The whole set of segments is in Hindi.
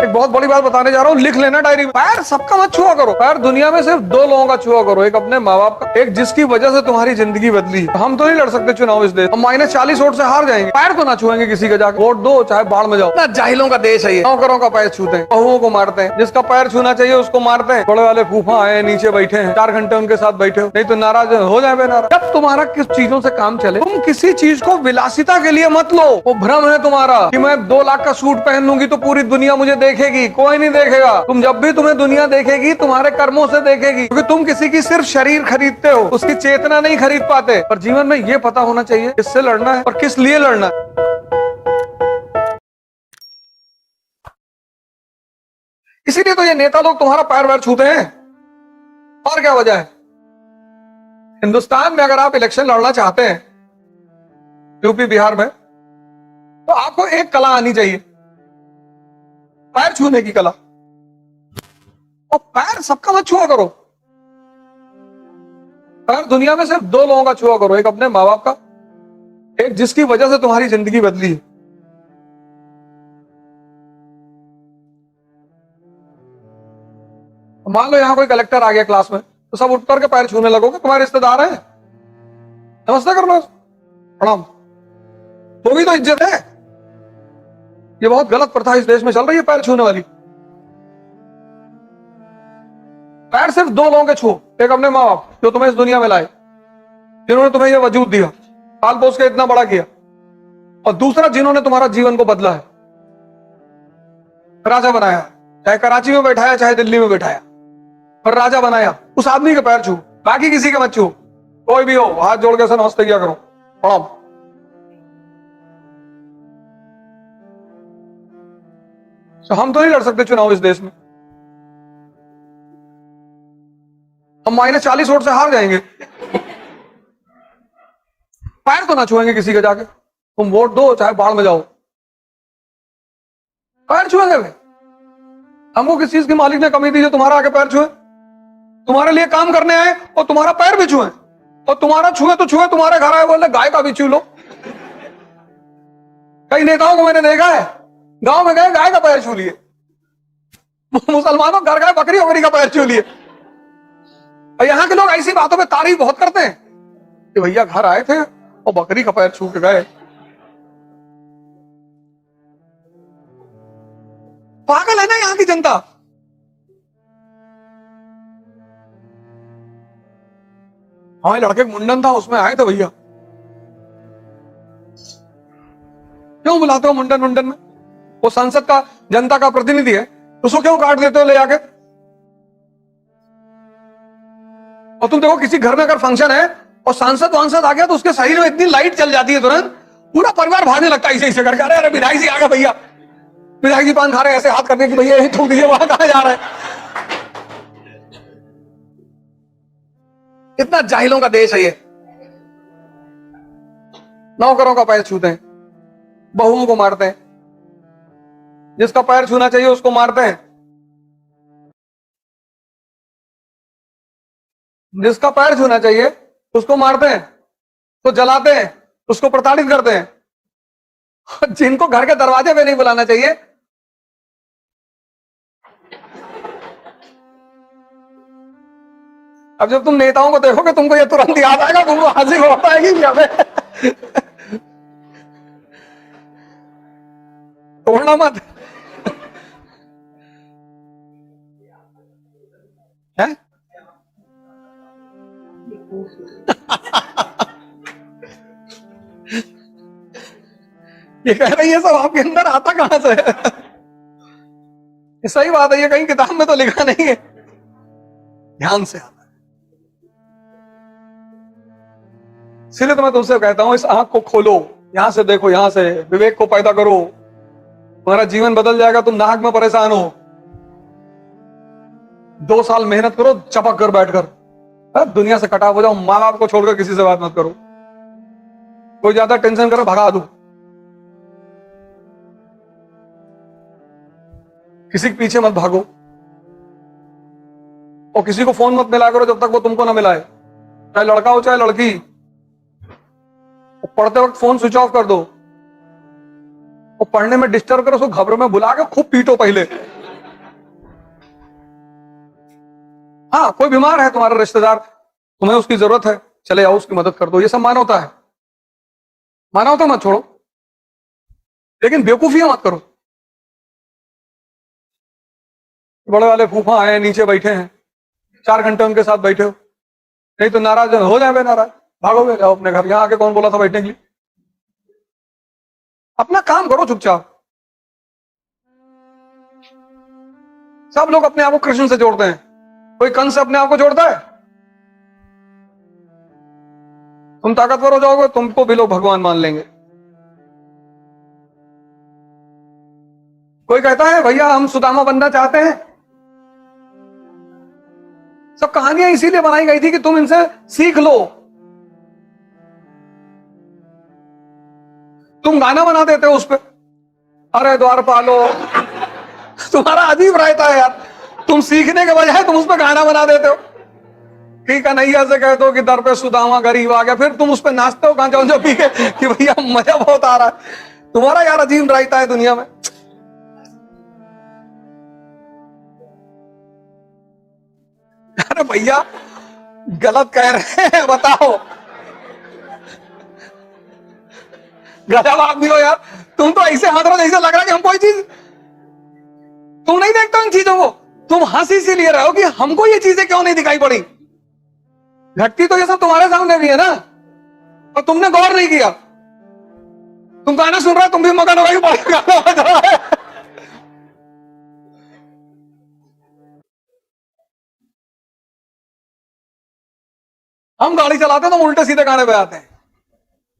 एक बहुत बड़ी बात बताने जा रहा हूँ, लिख लेना डायरी में। पैर सबका मत छुआ करो। पैर दुनिया में सिर्फ दो लोगों का छुआ करो, एक अपने माँ बाप का, एक जिसकी वजह से तुम्हारी जिंदगी बदली है। हम तो नहीं लड़ सकते चुनाव इस देश, हम -40 वोट से हार जाएंगे। पैर तो ना छुएंगे किसी का, जाकर वोट दो चाहे बाढ़ में जाओ। ना जाहिलों का देश है ये, नौकरों का पैर छूते हैं, बहुओं को मारते हैं, जिसका पैर छूना चाहिए उसको मारते हैं। बड़े वाले फूफा आए नीचे बैठे हैं, 4 घंटे उनके साथ बैठे हो, नहीं तो नाराज हो जाए बेनाराज। जब तुम्हारा किस चीजों से काम चले, तुम किसी चीज को विलासिता के लिए मत लो। वो भ्रम है तुम्हारा कि मैं 2 लाख का सूट पहन लूंगी तो पूरी दुनिया मुझे देखेगी। कोई नहीं देखेगा। तुम जब भी तुम्हें दुनिया देखेगी तुम्हारे कर्मों से देखेगी, क्योंकि तुम किसी की सिर्फ शरीर खरीदते हो, उसकी चेतना नहीं खरीद पाते। पर जीवन में ये पता होना चाहिए किससे लड़ना है और किस लिए लड़ना है। इसीलिए तो ये नेता लोग तुम्हारा पैर वैर छूते हैं। और क्या वजह है? हिंदुस्तान में अगर आप इलेक्शन लड़ना चाहते हैं, यूपी बिहार में, तो आपको एक कला आनी चाहिए, पैर छूने की कला। और पैर सबका मत छुआ करो। पैर दुनिया में सिर्फ 2 लोगों का छुआ करो, एक अपने माँ बाप का, एक जिसकी वजह से तुम्हारी जिंदगी बदली है। मान लो यहां कोई कलेक्टर आ गया क्लास में, तो सब उठ करके पैर छूने लगोगे, तुम्हारे रिश्तेदार हैं, नमस्ते कर लो, प्रणाम, तो भी तो इज्जत है। ये बहुत गलत प्रथा इस देश में चल रही है, पैर छूने वाली। पैर सिर्फ 2 लोगों के छू, एक अपने माँ बाप जो तुम्हें इस दुनिया में लाए, जिन्होंने तुम्हें यह वजूद दिया, पाल पोस के इतना बड़ा किया, और दूसरा जिन्होंने तुम्हारा जीवन को बदला है, राजा बनाया, चाहे कराची में बैठाया चाहे दिल्ली में बैठाया, पर राजा बनाया, उस आदमी के पैर छू, बाकी किसी के मत छू। कोई भी हो, हाथ जोड़ के नमस्ते किया करो, प्रणाम। हम तो नहीं लड़ सकते चुनाव इस देश में, हम -40 वोट से हार जाएंगे। पैर तो ना छुएंगे किसी का, जाके तुम वोट दो चाहे बाढ़ में जाओ, पैर छुएंगे वे। हमको किस चीज की मालिक ने कमी दी जो तुम्हारा आके पैर छुए? तुम्हारे लिए काम करने आए और तुम्हारा पैर भी छुए, और तुम्हारा छुए तो छुए, तुम्हारे घर आए बोले गाय का भी छू लो। कई नेताओं को मैंने देखा है, गांव में गए गाय का पैर छू लिए, मुसलमानों घर गए बकरी वकरी का पैर छू लिए। और यहाँ के लोग ऐसी बातों में तारीफ बहुत करते हैं कि भैया घर आए थे और बकरी का पैर छू के गए। पागल है ना यहाँ की जनता। हमारे लड़के का मुंडन था, उसमें आए थे भैया। क्यों बुलाते हो मुंडन में? वो संसद का जनता का प्रतिनिधि है, उसको क्यों काट देते हो ले जाके? और तुम देखो किसी घर में अगर फंक्शन है और सांसद वांसद आ गया तो उसके शरीर में इतनी लाइट चल जाती है, तुरंत पूरा परिवार भागने लगता है ऐसे करके। अरे अरे विधायक जी आ गए भैया, विधायक जी पान खा रहे हैं, ऐसे हाथ करने की, भैया यही थूक दीजिए, वहां कहां जा रहे हैं। कितना जाहिलों का देश है ये। नौकरों का पैर छूते हैं, बहुओं को मारते हैं, जिसका पैर छूना चाहिए उसको मारते हैं, जिसका पैर छूना चाहिए उसको मारते हैं, तो जलाते हैं, उसको प्रताड़ित करते हैं। जिनको घर के दरवाजे पे नहीं बुलाना चाहिए, अब जब तुम नेताओं को देखोगे तुमको ये तुरंत याद आएगा, तुमको हंसी हो पाएगी तोड़ना मत है। ये कह रही है सब आपके अंदर आता कहां से है? ये सही बात है, ये कहीं किताब में तो लिखा नहीं है, ध्यान से आता है। इसलिए तो मैं तुमसे कहता हूं, इस आंख को खोलो, यहां से देखो, यहां से विवेक को पैदा करो, तुम्हारा जीवन बदल जाएगा। तुम नाहक में परेशान हो, 2 साल मेहनत करो, चपक कर बैठकर दुनिया से कटा हो जाओ, माँ बाप को छोड़कर किसी से बात मत करो, कोई ज्यादा टेंशन करो भगा दो, किसी के पीछे मत भागो, और किसी को फोन मत मिला करो जब तक वो तुमको ना मिलाए, चाहे लड़का हो चाहे लड़की। पढ़ते वक्त फोन स्विच ऑफ कर दो, और पढ़ने में डिस्टर्ब करो, उसको घबरों में बुला के खूब पीटो पहले। हाँ, कोई बीमार है तुम्हारा रिश्तेदार, तुम्हें उसकी जरूरत है, चले जाओ उसकी मदद कर दो, ये सब मानवता है। मानवता मत छोड़ो, लेकिन बेवकूफियां मत करो। बड़े वाले फूफा आए नीचे बैठे हैं, 4 घंटे उनके साथ बैठे हो, नहीं तो नाराज हो जाए, नाराज भागोगे, जाओ अपने घर। यहाँ आके कौन बोला था बैठने के लिए? अपना काम करो चुपचाप। सब लोग अपने आप को कृष्ण से जोड़ते हैं, कोई कंस से अपने आप को जोड़ता है? तुम ताकतवर हो जाओगे, तुमको भी लोग भगवान मान लेंगे। कोई कहता है भैया हम सुदामा बनना चाहते हैं। सब कहानियां इसीलिए बनाई गई थी कि तुम इनसे सीख लो। तुम गाना बना देते हो उस पर, अरे द्वारपालो। तुम्हारा अजीब रहता है यार, तुम सीखने के बजाय तुम उस पर गाना बना देते हो कि कन्हैया से कहते हो कि दर पे सुदामा गरीब आ गया, फिर तुम उस पर नाचते हो गांजा उंजा पी के कि भैया मजा बहुत आ रहा है। तुम्हारा यार अजीब रहता है दुनिया में। अरे भैया गलत कह रहे हैं, बताओ। गजब आदमी हो यार, तुम तो ऐसे हंस रहे जैसे लग रहा है कि हम कोई चीज, तुम नहीं देखते इन चीजों को, तुम हंस इसीलिए रहे हो कि हमको ये चीजें क्यों नहीं दिखाई पड़ी। घटती तो ये सब तुम्हारे सामने भी है ना, और तुमने गौर नहीं किया। तुम गाना सुन रहे हो, तुम भी मगन हो गए, गाना बज रहा है। हम गाड़ी चलाते हैं तो उल्टे सीधे गाने पे आते हैं,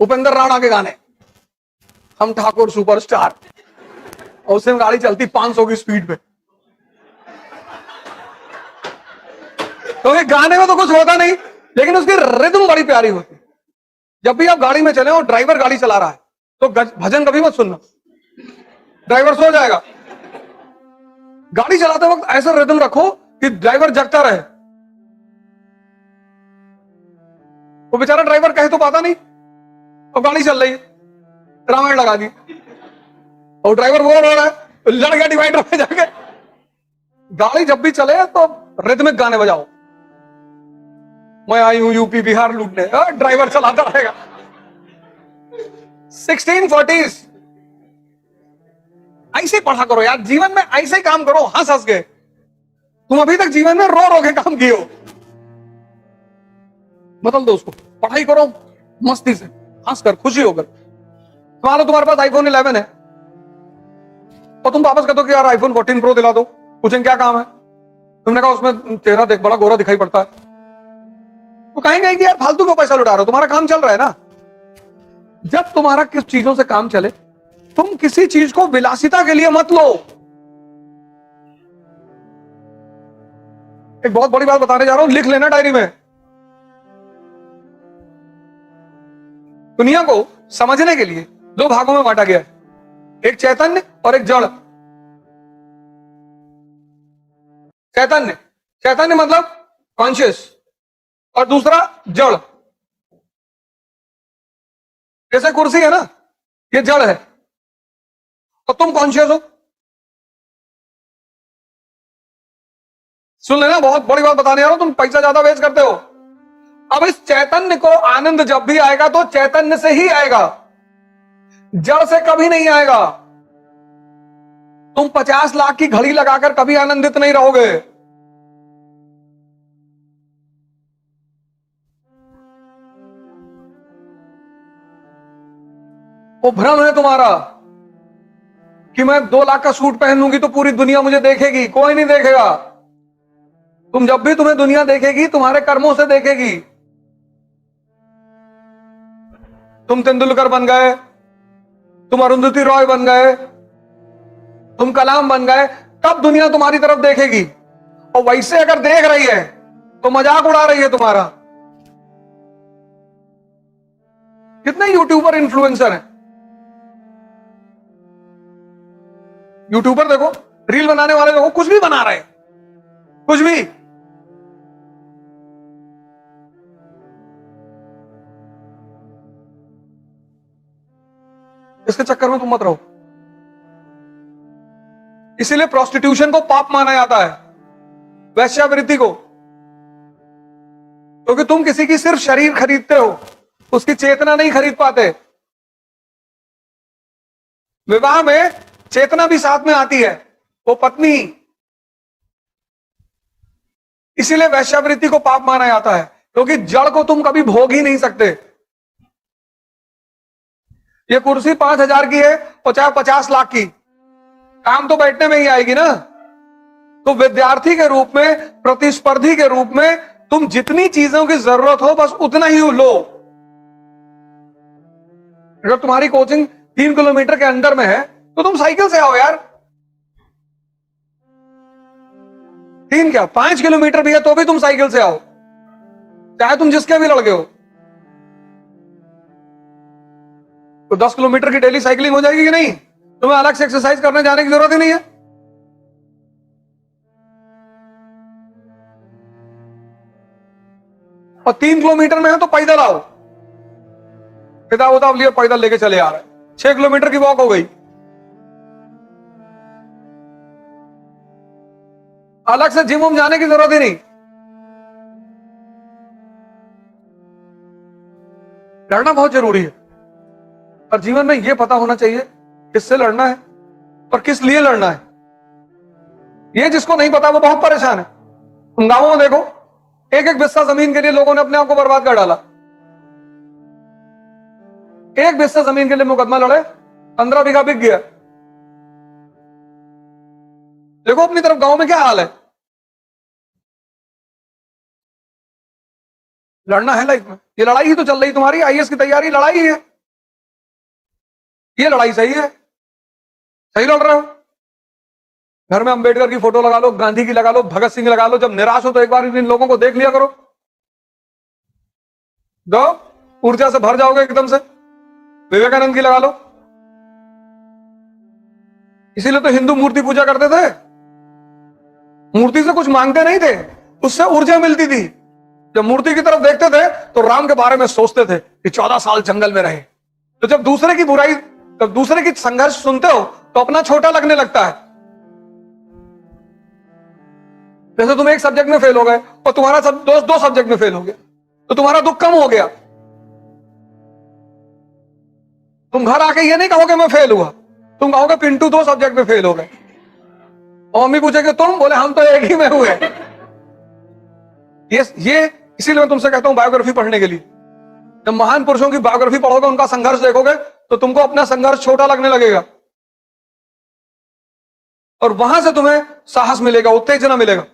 उपेंद्र राणा के गाने, हम ठाकुर सुपरस्टार, और उससे गाड़ी चलती 500 की स्पीड पे। तो ये गाने में तो कुछ होता नहीं, लेकिन उसकी रिदम बड़ी प्यारी होती है। जब भी आप गाड़ी में चले और ड्राइवर गाड़ी चला रहा है तो भजन कभी मत सुनना, ड्राइवर सो जाएगा। गाड़ी चलाते वक्त ऐसा रिदम रखो कि ड्राइवर जगता रहे। वो बेचारा ड्राइवर कहे तो पाता नहीं, और गाड़ी चल रही है, रामायण लगा दी, और ड्राइवर बोर हो रहा है, लड़ गया डिवाइडर पे जाके। गाड़ी जब भी चले तो रिदमिक गाने बजाओ, मैं आई हूं यूपी बिहार लूटने, ड्राइवर चलाता रहेगा। 1640s ऐसे पढ़ा करो यार, जीवन में ऐसे ही काम करो, हंस हंस के। तुम अभी तक जीवन में रो रो के काम किए हो, बदल दो उसको, पढ़ाई करो मस्ती से, हंस कर, खुशी होकर। तुम्हारे पास आईफोन 11 है और तुम वापस कहते हो कि यार आईफोन 14 प्रो दिला दो, पूछेंगे क्या काम है? तुमने कहा उसमें चेहरा देख बड़ा गोरा दिखाई पड़ता है, तो कहेंगे कि यार फालतू को पैसा लुटा रहे हो, तुम्हारा काम चल रहा है ना। जब तुम्हारा किस चीजों से काम चले, तुम किसी चीज को विलासिता के लिए मत लो। एक बहुत बड़ी बात बताने जा रहा हूं, लिख लेना डायरी में। दुनिया को समझने के लिए 2 भागों में बांटा गया है, एक चैतन्य और एक जड़। चैतन्य, चैतन्य मतलब कॉन्शियस, और दूसरा जड़। जैसे कुर्सी है ना, ये जड़ है, और तुम कॉन्शियस हो। सुन लेना, बहुत बड़ी बात बताने जा रहा हूं, तुम पैसा ज्यादा वेस्ट करते हो। अब इस चैतन्य को आनंद जब भी आएगा तो चैतन्य से ही आएगा, जड़ से कभी नहीं आएगा। तुम 50 लाख की घड़ी लगाकर कभी आनंदित नहीं रहोगे। वो भ्रम है तुम्हारा कि मैं 2 लाख का सूट पहन लूंगी तो पूरी दुनिया मुझे देखेगी। कोई नहीं देखेगा। तुम जब भी तुम्हें दुनिया देखेगी, तुम्हारे कर्मों से देखेगी। तुम तेंदुलकर बन गए, तुम अरुंधति रॉय बन गए, तुम कलाम बन गए, तब दुनिया तुम्हारी तरफ देखेगी। और वैसे अगर देख रही है तो मजाक उड़ा रही है तुम्हारा। कितने यूट्यूबर इन्फ्लुएंसर हैं? यूट्यूबर देखो, रील बनाने वाले देखो, कुछ भी बना रहे हैं, कुछ भी। इसके चक्कर में तुम मत रहो। इसीलिए प्रोस्टिट्यूशन को पाप माना जाता है, वैश्यावृत्ति को। क्योंकि तुम किसी की सिर्फ शरीर खरीदते हो, उसकी चेतना नहीं खरीद पाते। विवाह में चेतना भी साथ में आती है, वो पत्नी। इसीलिए वैश्यावृत्ति को पाप माना जाता है, क्योंकि जड़ को तुम कभी भोग ही नहीं सकते। ये कुर्सी 5,000 की है और चाहे 50 लाख की, काम तो बैठने में ही आएगी ना। तो विद्यार्थी के रूप में, प्रतिस्पर्धी के रूप में तुम जितनी चीजों की जरूरत हो बस उतना ही लो। अगर तुम्हारी कोचिंग 3 किलोमीटर के अंदर में है तो तुम साइकिल से आओ यार। 3 क्या 5 किलोमीटर भी है तो भी तुम साइकिल से आओ, चाहे तुम जिसके भी लड़के हो। तो 10 किलोमीटर की डेली साइकिलिंग हो जाएगी कि नहीं? तुम्हें अलग से एक्सरसाइज करने जाने की जरूरत ही नहीं है। और 3 किलोमीटर में है तो पैदल आओ, किताब उताब लिए पैदल लेके चले आ रहे। 6 किलोमीटर की वॉक हो गई, अलग से जिम वम जाने की जरूरत ही नहीं। लड़ना बहुत जरूरी है, और जीवन में यह पता होना चाहिए किससे लड़ना है और किस लिए लड़ना है। यह जिसको नहीं पता वो बहुत परेशान है। तुम गांवों में देखो, एक एक बिस्सा जमीन के लिए लोगों ने अपने आप को बर्बाद कर डाला। एक बिस्सा जमीन के लिए मुकदमा लड़े, 15 बीघा बिक गया। देखो अपनी तरफ गांव में क्या हाल है। लड़ना है लाइफ में, ये लड़ाई ही तो चल रही तुम्हारी आईएएस की तैयारी, लड़ाई है ये। लड़ाई सही है, सही लड़ रहे हो। घर में अंबेडकर की फोटो लगा लो, गांधी की लगा लो, भगत सिंह लगा लो। जब निराश हो तो एक बार इन लोगों को देख लिया करो, दो ऊर्जा से भर जाओगे एकदम से। विवेकानंद की लगा लो। इसीलिए तो हिंदू मूर्ति पूजा करते थे, मूर्ति से कुछ मांगते नहीं थे, उससे ऊर्जा मिलती थी। जब मूर्ति की तरफ देखते थे तो राम के बारे में सोचते थे कि 14 साल जंगल में रहे। तो जब दूसरे की बुराई, जब दूसरे की संघर्ष सुनते हो तो अपना छोटा लगने लगता है। जैसे तुम एक सब्जेक्ट में फेल हो गए और तुम्हारा दोस्त 2 सब्जेक्ट में फेल हो गया, तो तुम्हारा दुख कम हो गया। तुम घर आके ये नहीं कहोगे मैं फेल हुआ, तुम कहोगे पिंटू 2 सब्जेक्ट में फेल हो गए। और मम्मी पूछेगी तुम, बोले हम तो एक ही में हुए। ये इसीलिए मैं तुमसे कहता हूं बायोग्राफी पढ़ने के लिए। जब महान पुरुषों की बायोग्राफी पढ़ोगे, उनका संघर्ष देखोगे तो तुमको अपना संघर्ष छोटा लगने लगेगा, और वहां से तुम्हें साहस मिलेगा, उत्तेजना मिलेगा।